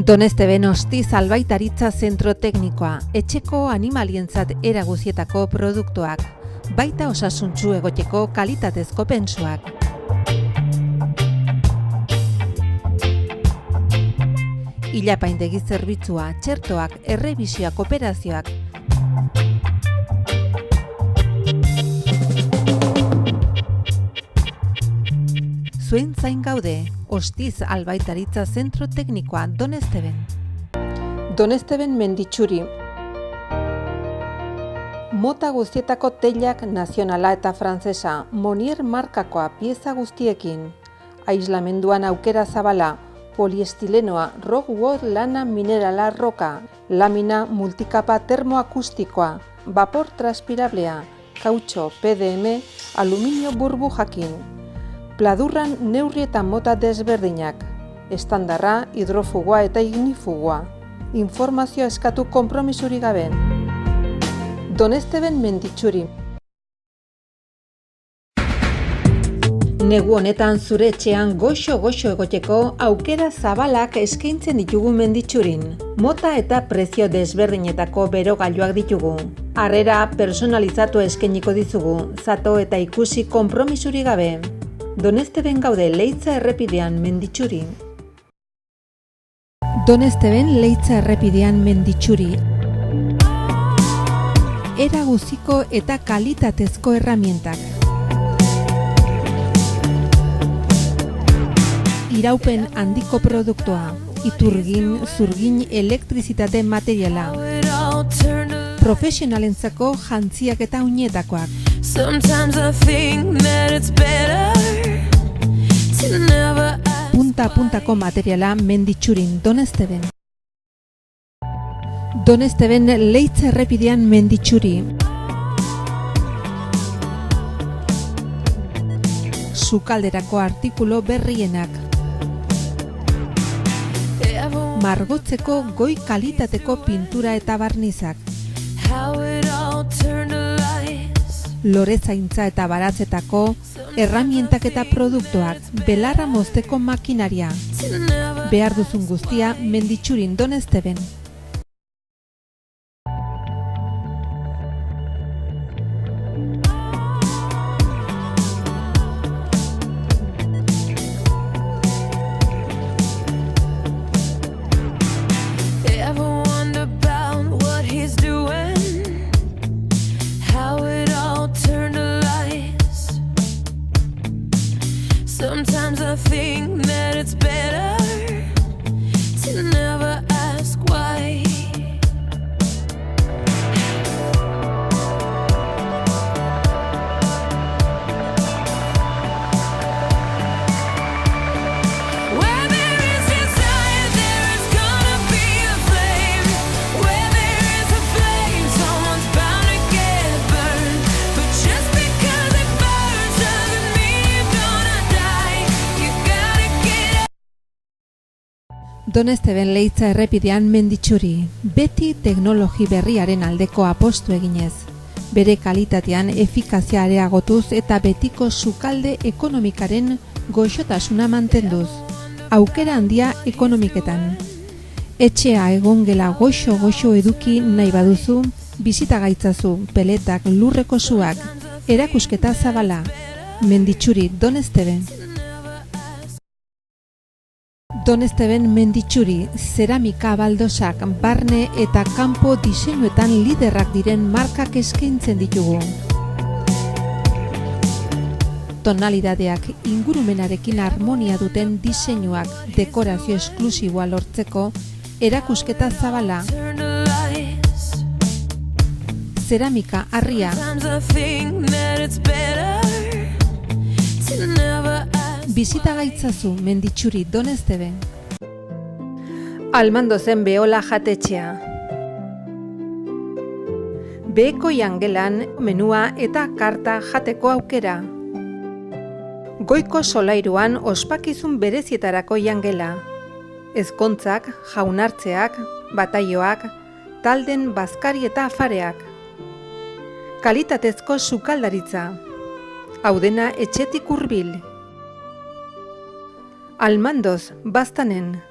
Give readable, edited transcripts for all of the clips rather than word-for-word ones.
Donesteben Ostiz Albaitaritza Zentro Teknikoa, etxeko animalientzat era guzietako produktuak, baita osasuntsu egoteko kalitatezko pentsuak. Ilapaindegi zerbitzua, txertoak, errebisioak, operazioak. Zuen zain gaude, Ostiz Albaitaritza Zentro Teknikoa Donesteben. Donesteben Menditxuri. Mota guztietako teilak nazionala eta frantsesa, Monier markakoa pieza guztiekin. Aislamenduan aukera zabala, poliestilenoa, rockwood lana minerala roka, lamina multikapa termoakustikoa, vapor transpirablea, kautxo PDM, aluminio burbujakin. Pladurran neurri eta mota desberdinak, estandarra, hidrofugoa eta ignifugoa. Informazioa eskatu konpromisuri gabe. Donesteben Menditxuri. Negu honetan zure etxean goxo-goxo egoteko aukera zabalak eskaintzen ditugu Menditxurin. Mota eta prezio desberdinetako berogailuak ditugu. Harrera personalizatu eskainiko dizugu, zato eta ikusi konpromisuri gabe. Donesteben gaude Leitza errepidean Menditxuri. Donesteben Leitza errepidean Menditxuri. Era guziko eta kalitatezko erramientak. Iraupen handiko produktua, iturgin, zurgin, elektrizitate materiala. Profesionalentzako jantziak eta oinetakoak. Punta-puntako materiala Menditxurin Donesteben. Donesteben Leitza errepidean Menditxuri. Sukalderako artikulo berrienak. Margotzeko goi kalitateko pintura eta barnizak. Lorezaintza eta baratzetako erramientak eta produktuak, belarra mozteko makinaria. Behar duzun guztia Menditxurin Donesteben. Sometimes I think that it's better to never ask why. Where there is desire, there is gonna be a flame. Where there is a flame, someone's bound to get burned. But just because it burns doesn't mean you're gonna die. You gotta get up. Donesteben Leitza errepidean Menditxuri, beti teknologi berriaren aldeko apostu eginez. Bere kalitatean efikazia areagotuz eta betiko sukalde ekonomikaren goxotasuna mantenduz. Aukera handia ekonomiketan. Etxea egongela goxo-goxo eduki nahi baduzu, bisita gaitzazu, peletak, lurreko suak, erakusketa zabala. Menditxuri Donesteben. Donesteben Menditxuri, zeramika baldosak, barne eta kanpo diseinuetan liderrak diren markak eskaintzen ditugu. Tonalidadeak ingurumenarekin harmonia duten diseinuak, dekorazio esklusiboa lortzeko, erakusketa zabala. Turn the lights. Zeramika harria, Sometimes I think that it's better to never ask. bisita gaitzazu Menditxuri Donesteben. Almando zen Beola jatetxea. Beheko jangelan menua eta karta jateko aukera. Goiko solairuan ospakizun berezietarako jangela. Ezkontzak, jaunartzeak, bataioak, talden bazkari eta afareak. Kalitatezko sukaldaritza. Hau dena etxetik hurbil. Almandoz, Baztanen.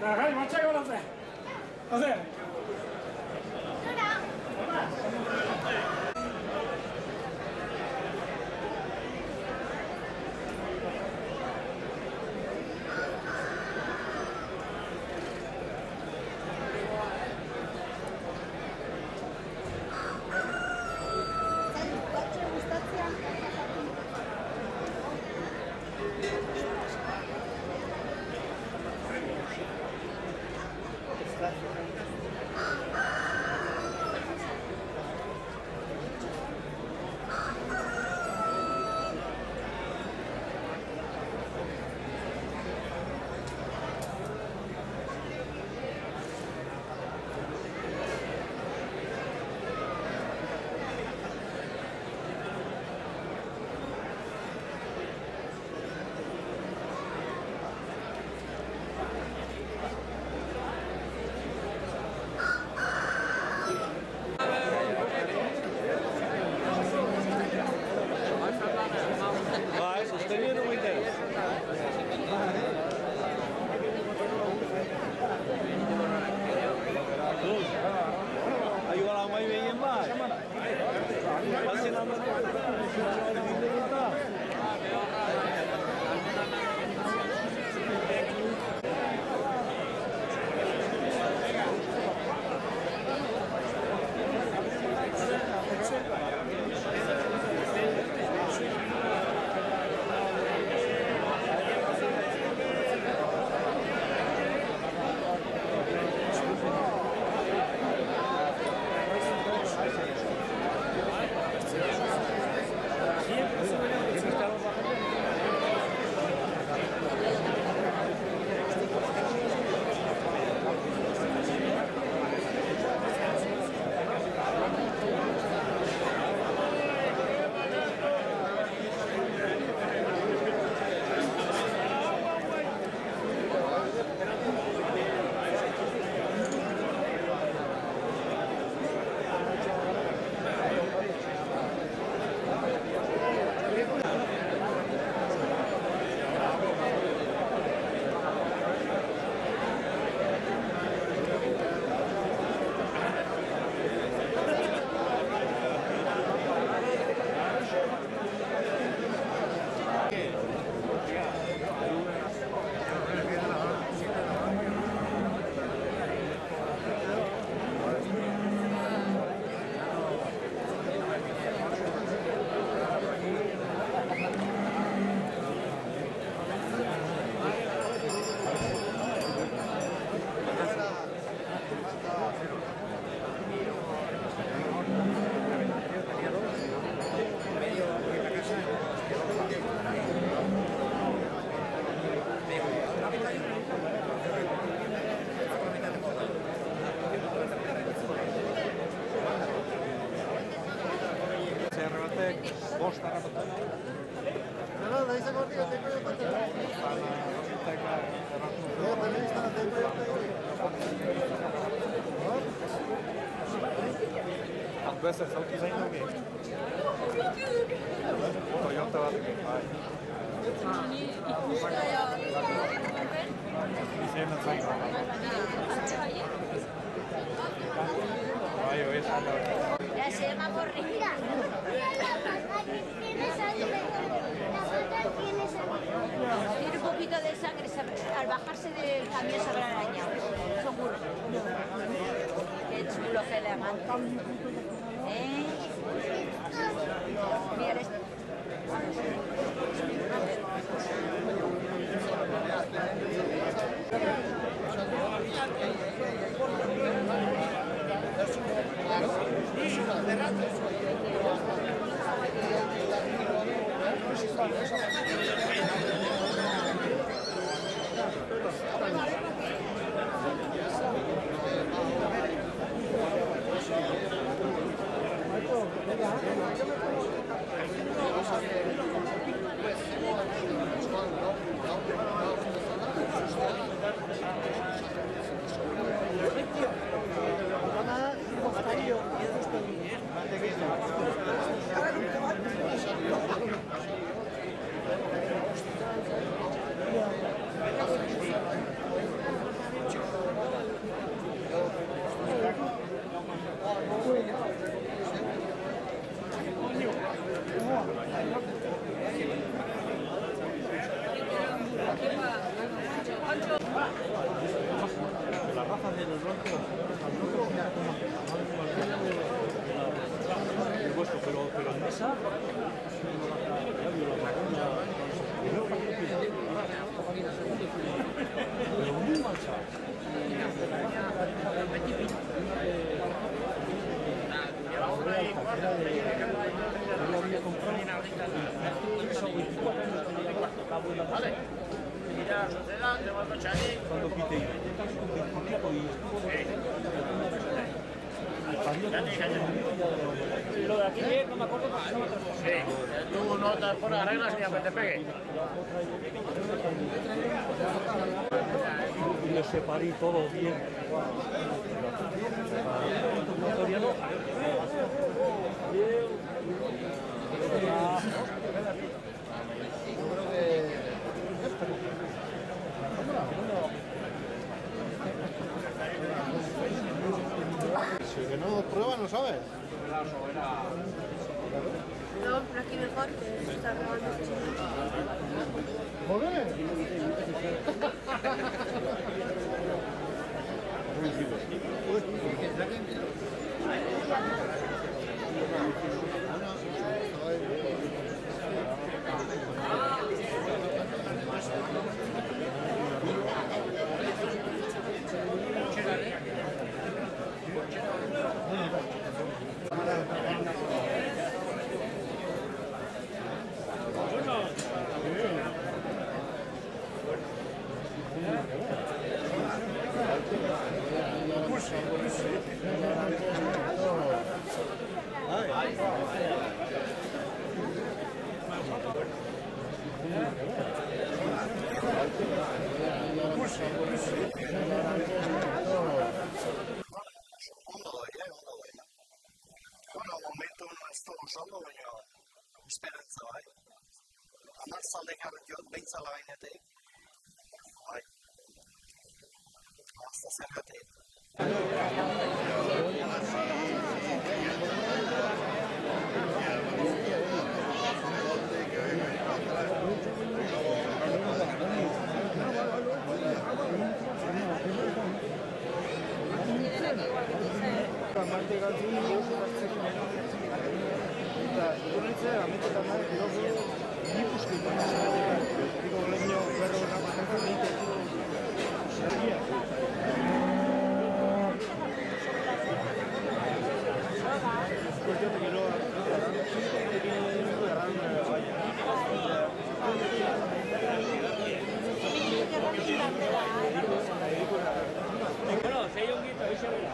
長い待ち上がらせ。あせ。Vai, sosteniendo muy bien. Ayuda muy bien más. Así nada más. bost harrapatu. Handu ez auto zain dugu. Toyota bat, bai. Izan zain dugu. Bai, hoi esan da. Ya se llama borriga. Tiene sangre. La pata tiene sangre. Tiene un poquito de sangre. Al bajarse del camión se habrá arañado. Seguro. Qué chulo que le aguanta. Mira esto. La raza de los blancos, el vuestro, pero en mesa, pero muy manchado. Cuando quité Lo de aquí bien, no me acuerdo cómo se llama. Sí, tú no te pones las reglas ni aunque te pegue. y lo separé todo bien. Si que no prueba, no sabes. No, pero aquí mejor que se está grabando. Momentu ez dugu ondo, baina esperantza bai. Hamar zaldekabet joat behintzala gainetik. Bai. Hasta zergatik. Amarte galtzen dugu hartzeko. Eta horretzea ametetan da gero ikuski digo leño berro rapatzen dute. Serbia. Porque te quiero Bueno, sei ongito, eixe bera.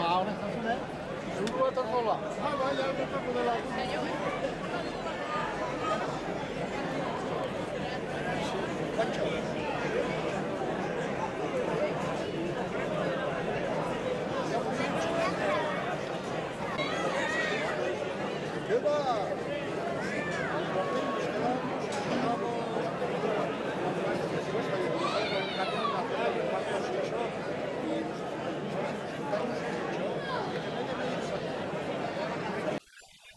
honek jasune, zuru bat ordola. Bai, gertako dela.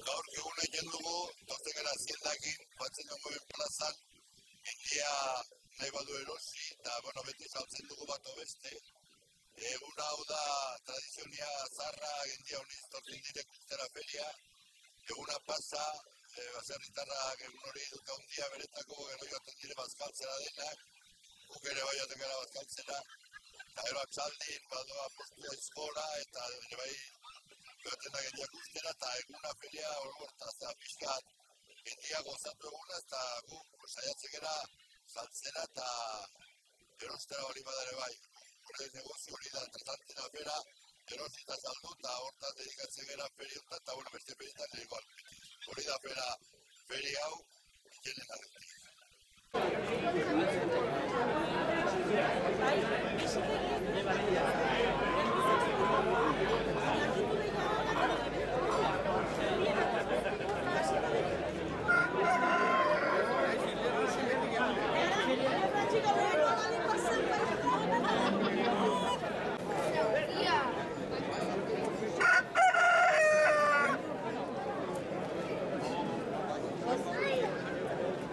Gaur eguna egin dugu, tortegara ziendakin, batzen jongoen plazan, india nahi badu erosi, eta beti saltzen dugu bat beste. Egun hau da tradizionia zarra, gendia honiz tortzen direk ustera feria. Eguna pasa, baserritarrak egun hori dute handia beretako, gero joaten dire bazkaltzera denak, guk ere bai joaten gara bazkaltzera. Eta gero atxaldin, badoa postu ezkola, eta ere bai joaten da gendiak ustera, eta eguna feria hortaztea pixkat gendia gozatu eguna, eta gu saiatzen gara saltzera eta erostera hori badare bai. Gure negozio hori da, tratantena bera, erosi eta saldu, eta hortaz dedikatzen gara feri hontan, eta beste ferietan ere igual. Hori da bera feri hau, ikenen agertik.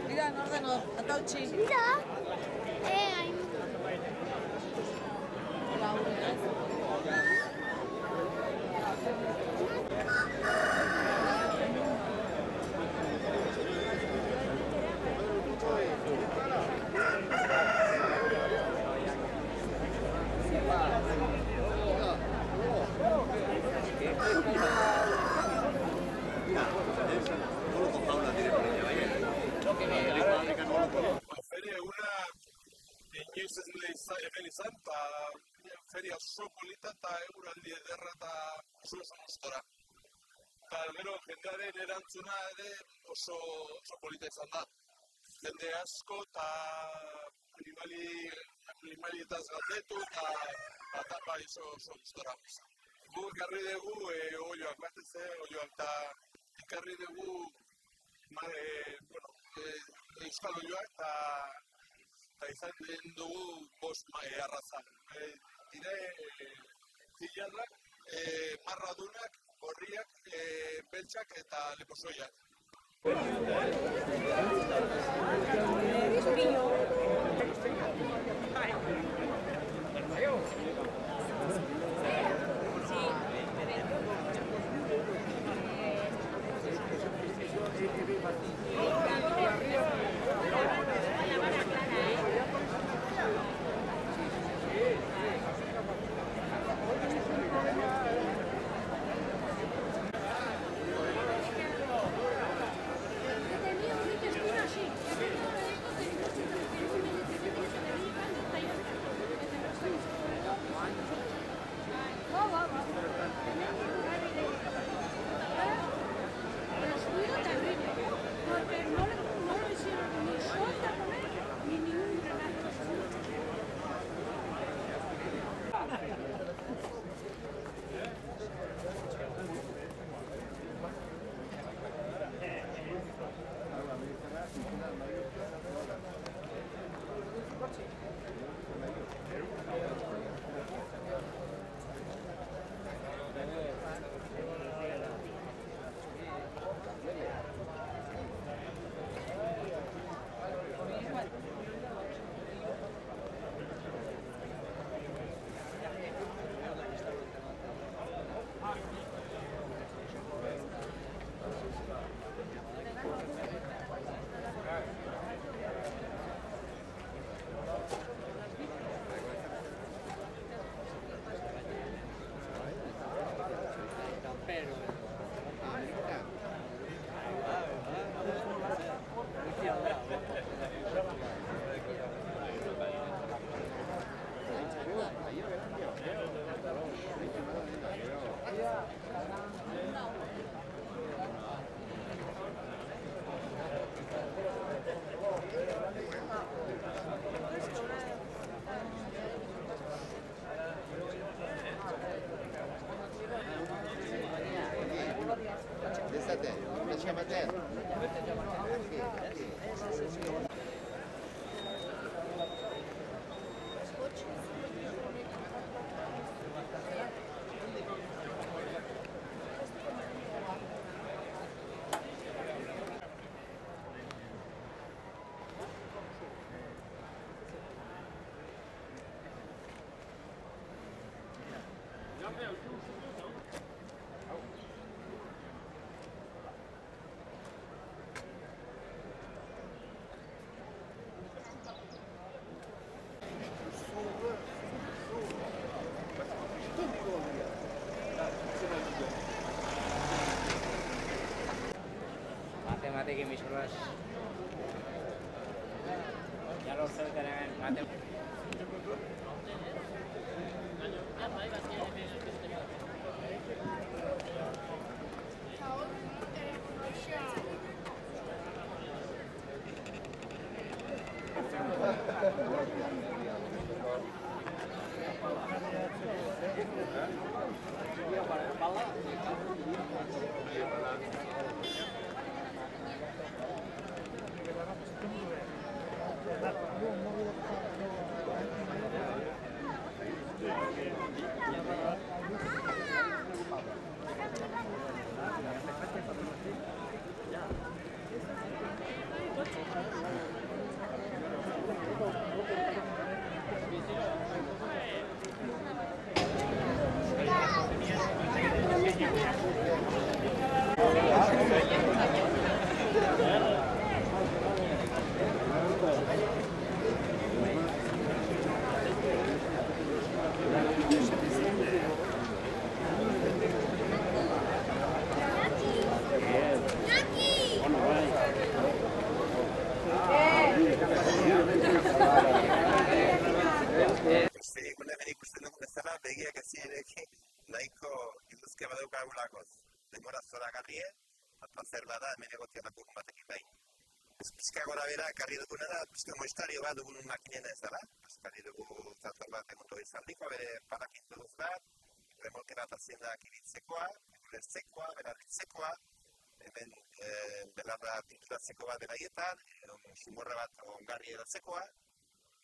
Mira, en orden, Atauchi. Mira, Feria eguna inoiz ez nire hemen izan, eta feria oso polita eta eguraldi ederra eta oso gustora. Eta gero jendearen erantzuna ere oso polita izan da. Jende asko eta animalietaz galdetu eta bai oso gustora. Gu ekarri dugu oioak batez, oioak eta ekarri dugu euskal oioak eta izan dugu bost arraza. Dire zilarrak, marradunak, gorriak, beltzak eta leposoiak. Mate que mis horas ya lo sé mate. nahiko induzke badaukagulakoz. Denbora zoragarrie, eta zer bada hemen egotiatako batekin bai. Pizka gora bera, karri duguna da, pizka moistario bat dugun makinena ez dara. Karri dugu trator bat emonto izaldikoa, bere parakintu duz bat, remolke bat azien da kiritzekoa, lertzekoa, beraritzekoa, hemen belarra pinturatzeko bat beraietan, xumorra bat ongarri edatzekoa,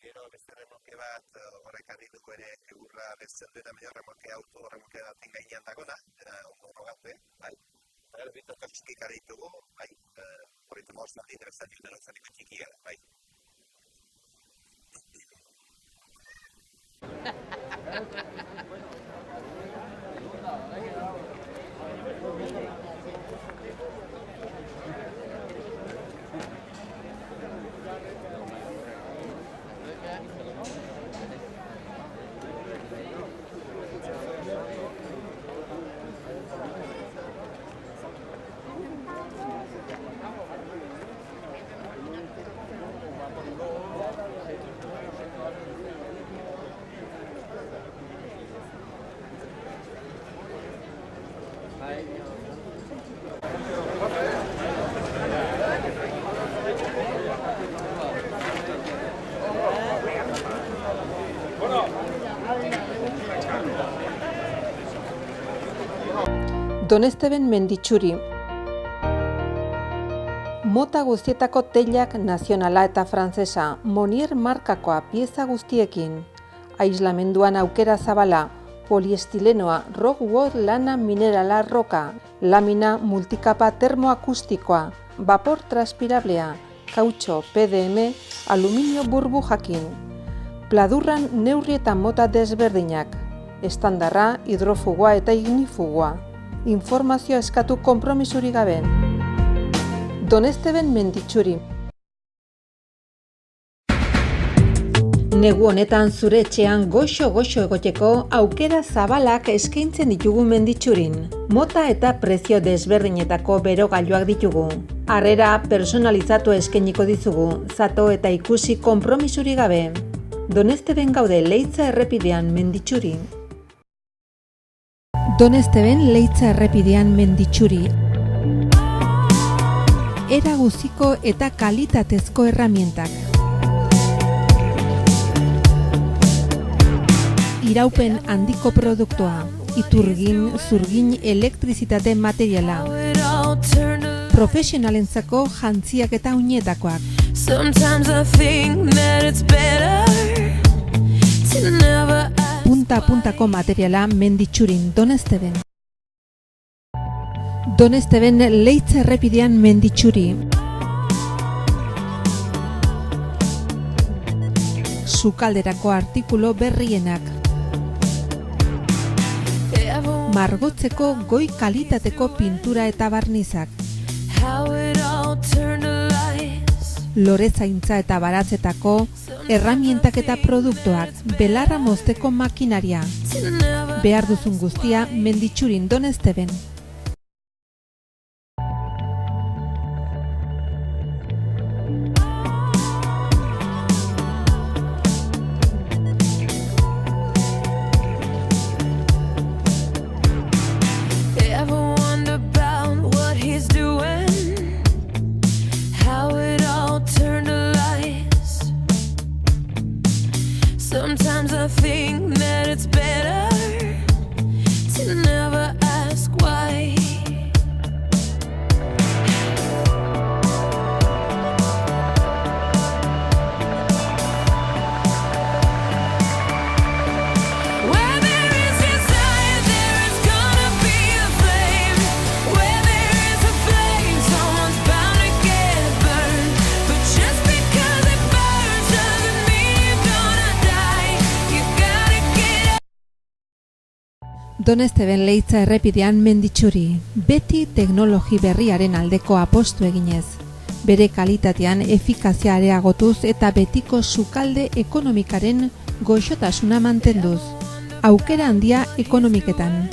gero beste remolke bat horrek arri dugu ere egurra bezten duena medio remolke auto remolke baten gainean dagona, dena ondo gatu, bai. Gero bitoko txikik arri ditugu, bai, horretu morzaldi, interesan duten otzariko txiki gara, bai. Donesteben Menditxuri. Mota guztietako teilak nazionala eta frantsesa, Monier markakoa pieza guztiekin. Aislamenduan aukera zabala, poliestilenoa, rockwood lana minerala roka, lamina multikapa termoakustikoa, vapor transpirablea, kautxo PDM, aluminio burbujakin. Pladurran neurri eta mota desberdinak, estandarra, hidrofugua eta ignifugua. Informazioa eskatu konpromisuri gabe. Donesteben Menditxuri. Negu honetan zure etxean goxo-goxo egoteko aukera zabalak eskaintzen ditugu Menditxurin. Mota eta prezio desberdinetako berogailuak ditugu. Harrera personalizatu eskainiko dizugu, zato eta ikusi konpromisuri gabe. Donesteben gaude Leitza errepidean Menditxuri. Donesteben Leitza errepidean Menditxuri. Era guziko eta kalitatezko erramientak. Iraupen handiko produktua, iturgin, zurgin, elektrizitate materiala. profesionalentzako jantziak eta oinetakoak. Sometimes I think that it's better to never ask. Punta-puntako materiala Menditxurin Donesteben. Donesteben Leitza errepidean Menditxuri. Sukalderako artikulu berrienak. Margotzeko goi kalitateko pintura eta barnizak. How it all turned to lies. Lorezaintza eta baratzetako erramientak eta produktuak, belarra mozteko makinaria. Behar duzun guztia Menditxurin Donesteben. Ever wonder about what he's doing? How it all turned to lies. Sometimes I think that it's better to never ask why. Where there is desire, there is gonna be a flame. Where there is a flame, someone's bound to get burned. But just because it burns doesn't mean you're gonna die. You gotta get up. Donesteben Leitza errepidean Menditxuri, beti teknologi berriaren aldeko apostu eginez. Bere kalitatean efikazia areagotuz eta betiko sukalde ekonomikaren goxotasuna mantenduz. Aukera handia ekonomiketan.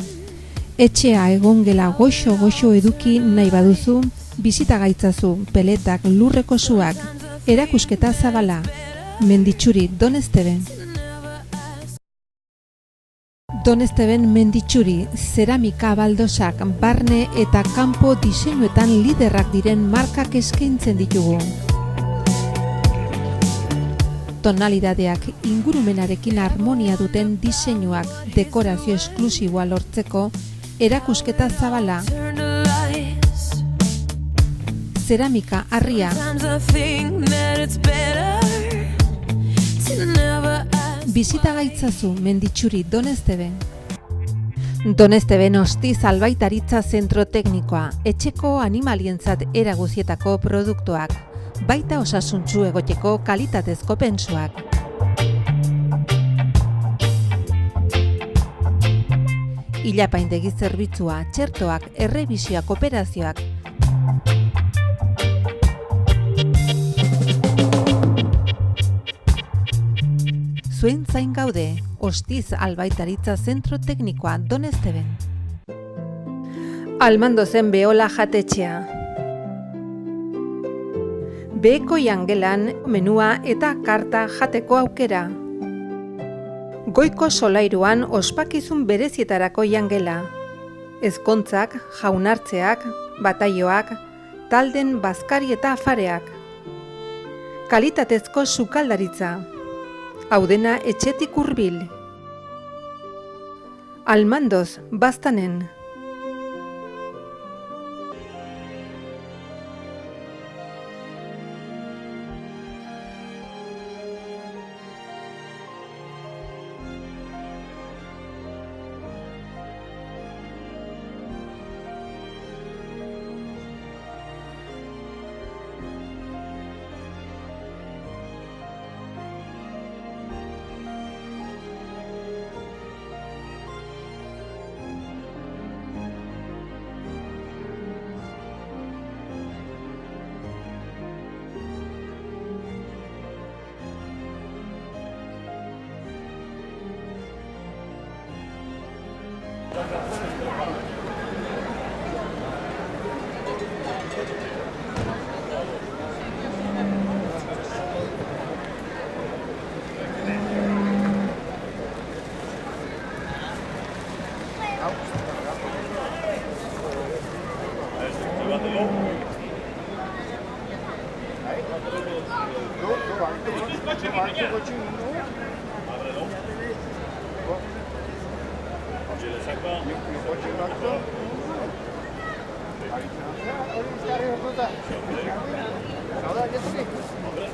Etxea egongela goxo eduki nahi baduzu, bisita gaitzazu peletak lurreko suak, erakusketa zabala. Menditxuri Donesteben. Donesteben Menditxuri, zeramika baldosak, barne eta kanpo diseinuetan liderrak diren markak eskaintzen ditugu. Tonalidadeak ingurumenarekin harmonia duten diseinuak, dekorazio esklusiboa lortzeko, erakusketa zabala. Turned to lies. Zeramika harria, Sometimes I think that it's better to never ask. bisita gaitzazu Menditxuri Donesteben. Donesteben Ostiz Albaitaritza Zentro Teknikoa, etxeko animalientzat eraguzietako produktuak, baita osasuntsu egoteko kalitatezko pentsuak. Ilapaindegi zerbitzua, txertoak, errebisioak, operazioak. Zuen zain gaude, Ostiz Albaitaritza Zentro Teknikoa Donesteben. Almando zen Beola jatetxea. Beheko jangelan menua eta karta jateko aukera. Goiko solairuan ospakizun berezietarako jangela. Ezkontzak, jaunartzeak, bataioak, talden bazkari eta afareak. Kalitatezko sukaldaritza. Hau dena etxetik hurbil. Almandoz, Baztanen.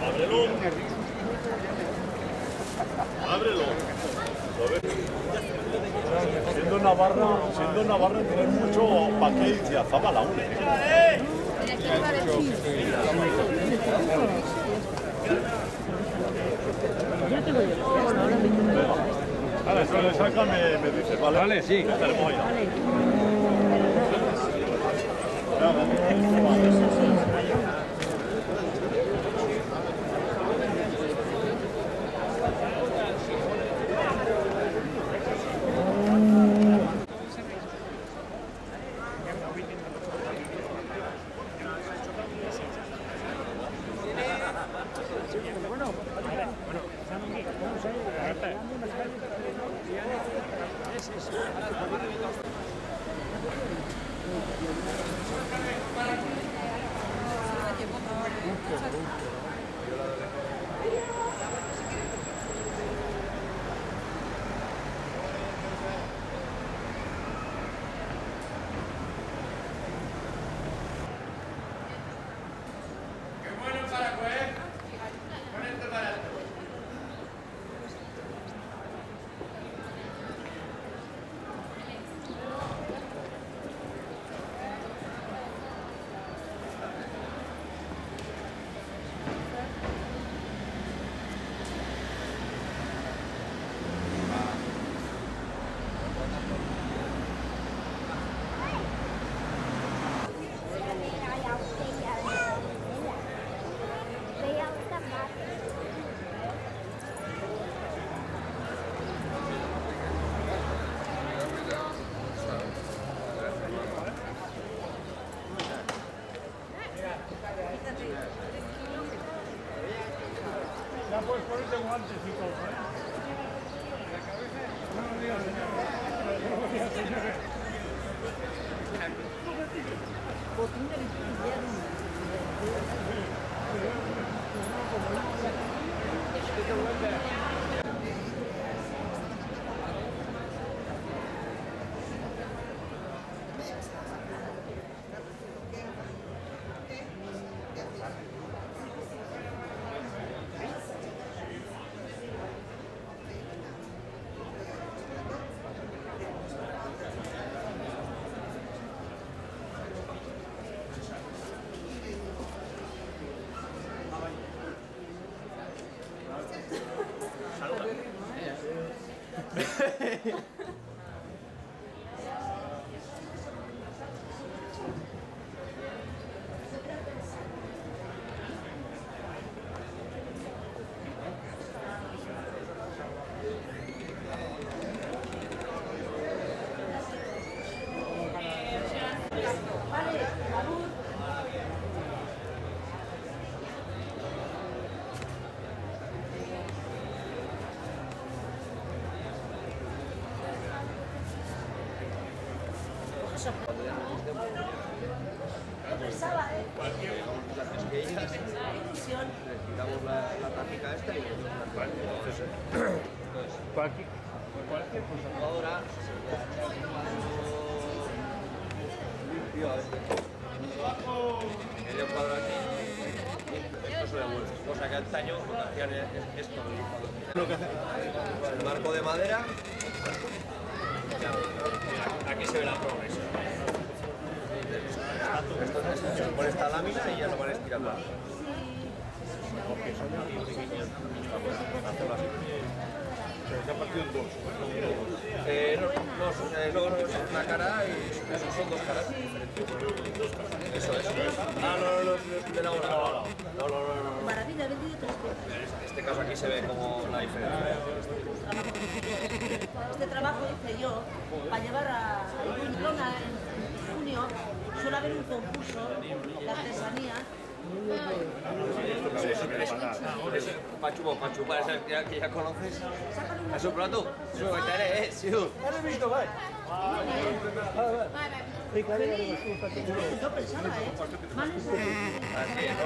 Ábrelo. Ábrelo. Siendo Navarra tener mucho pa' que irse a Zabala aún. Vale, si le saca me dice, ¿vale? Vale, sí. Ya tenemos ya. Ya puedes ponerte guantes y todo, ¿eh? Buenos días, señor. Buenos días, señores. Quitamos la táctica esta y Cualquier cosa. ahora limpio a veces. Medio cuadro aquí. Esto se devuelve. Cosa que antaño lo que hacían es esto. Lo que hace. El marco de madera. Aquí se ve la progresión. Esto se pone esta lámina y ya lo van estirando. Porque son muy pequeños. Hacerlo así. Se ha partido en dos. No, es una cara y son dos caras diferentes. Eso es. Ah, no, de la hora. No. Maravilla, he vendido 3 piezas. En este caso aquí se ve como la diferencia. Este trabajo hice yo para llevar a Pamplona en junio. Suele haber un concurso de artesanía. Pachu, parece que ya conoces. ¿Es un plato? Sí. ¿Has visto, vale? Yo pensaba,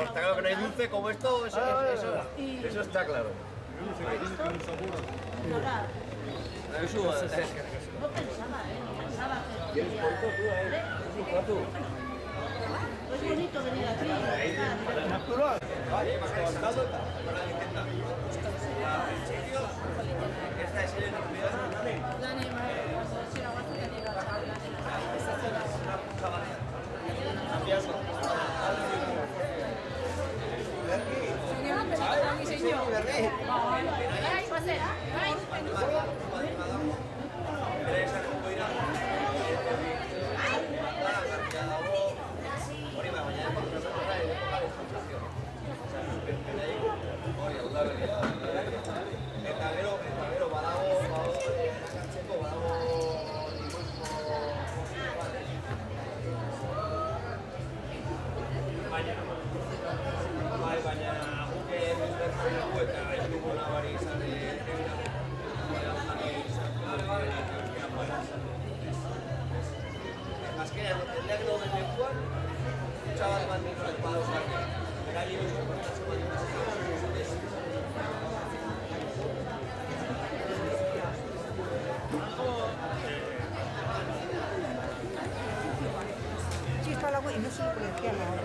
Está claro que no hay dulce como esto, eso está claro. Eso, no pensaba que... ¿Quieres corto tú, Es bonito venir aquí. Chispa al agua y no se lo puede hacer ahora.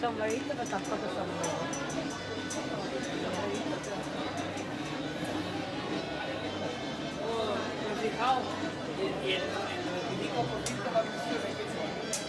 Son maridos, pero tampoco son buenos. Fijaos, y el 25% de la visión es que son.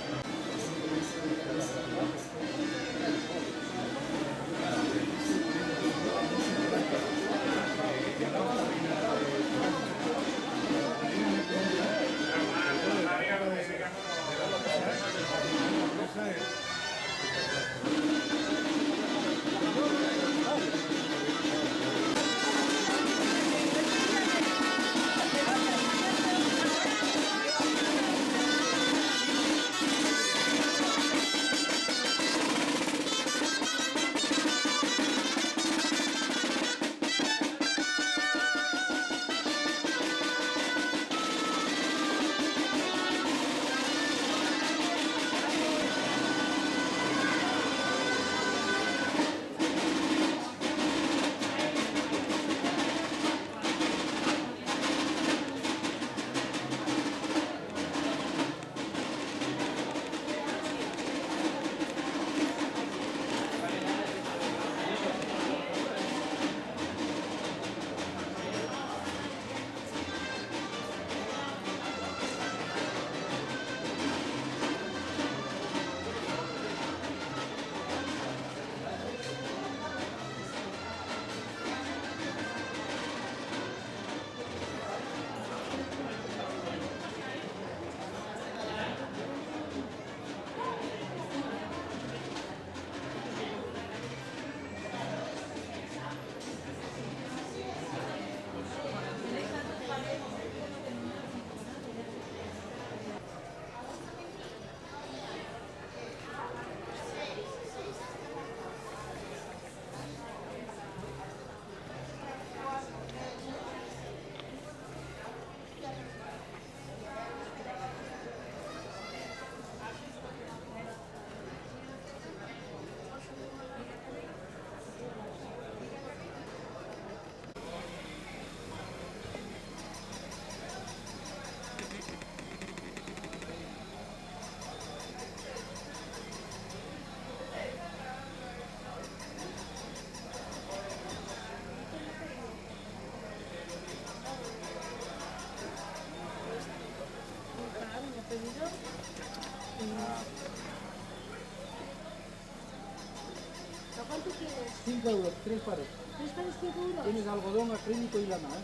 ¿Cuánto quieres? 5 euros, 3 pares. ¿Tres pares 5 euros? Tienes algodón, acrílico y lana, ¿eh?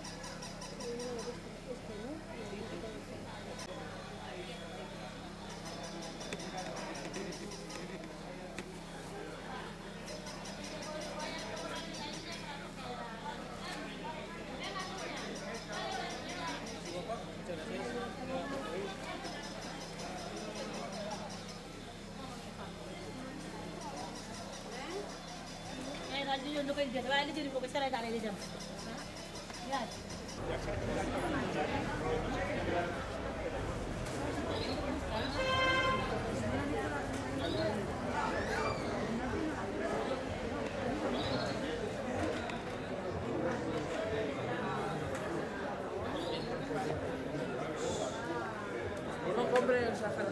No compre el Sahara.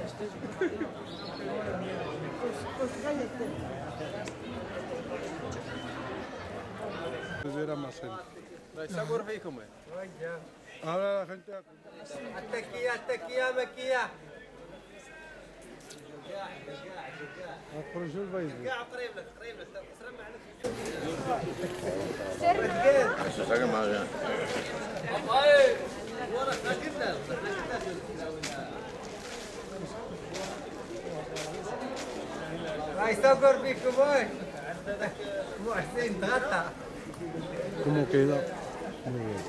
Este es Pues cállate. Pues era más gente. الشجر فيكم Ahora la gente... التكية التكية مكية por eso es baile. قريب لك قريب لك تسرم عليك Eso saca más ya. ¿Cómo queda? Muy bien.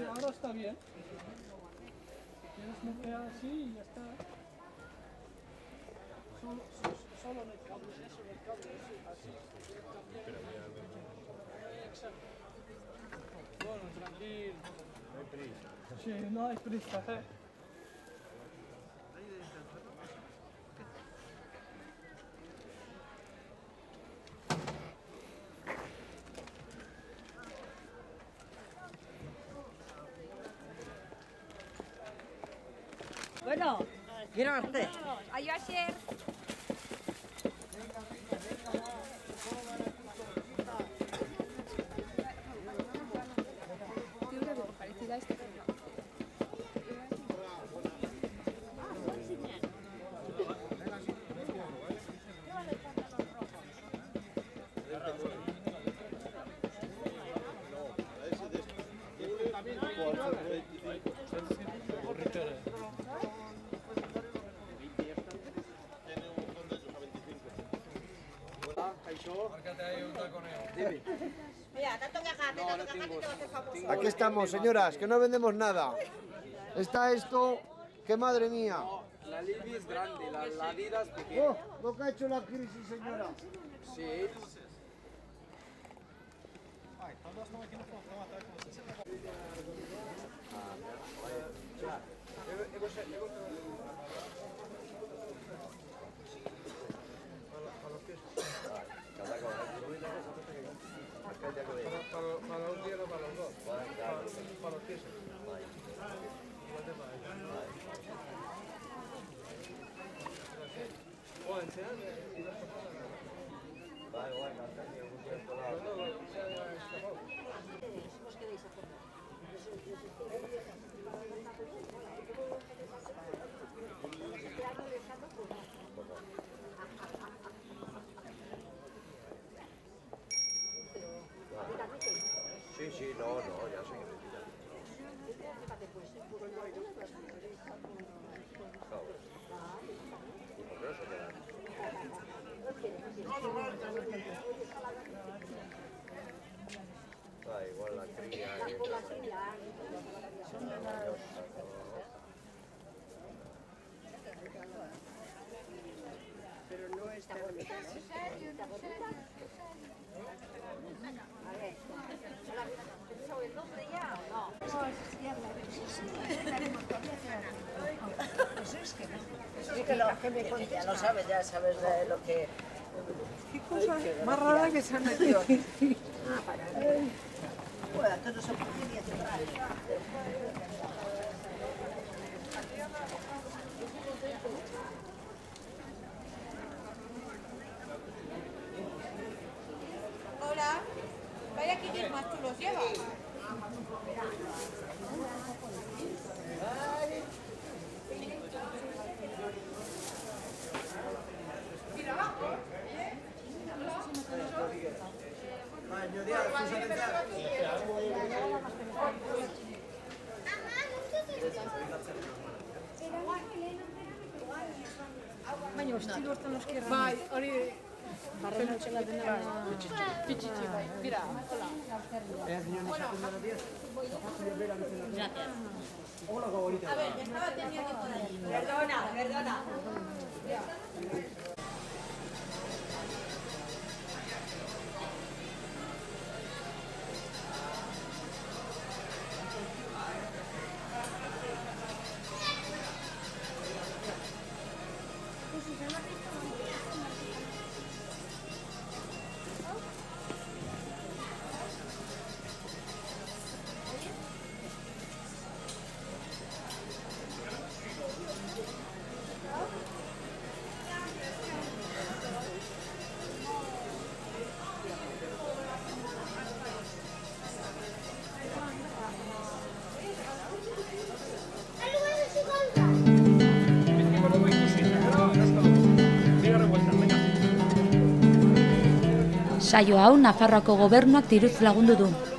Ahora está bien. Tienes mujer así y ya está. Solo en el cable, eso, en el cable, así. Exacto. Bueno, tranquilo. No hay prisa. Sí, no hay prisa, Bueno, ¿quién era usted? Ay, ayer. Mira, tanto quejarte, tanto quejarte, te vas a hacer famoso. Aquí estamos, señoras, que no vendemos nada. Está esto, que madre mía. La Libby es grande, la Adidas pequeña. Oh, lo que ha hecho la crisis, señora. Sí. Para un día no para los dos. Para los pies. Os quedéis a fondo. Sí, sí, no, ya sé que mentira. Claro. ¿Y por qué no se quedan? Igual la cría es maravillosa, Pero no está bonito. A ver, ¿pensado el nombre ya o no? Sí, que lo que me conté, lo sabes, ya sabes de lo que... Qué cosa más rara que se han metido. Ah, para. Bueno, todos son familias de Hola, vaya que más tú los llevas. Baina, estilo hortan euskerra. Bai, hori... Barren atxela dena... Pitxitxi, bai. Mira, hola. A ver, me estaba teniendo por ahí. Perdona. Saio hau Nafarroako gobernuak diruz lagundu du.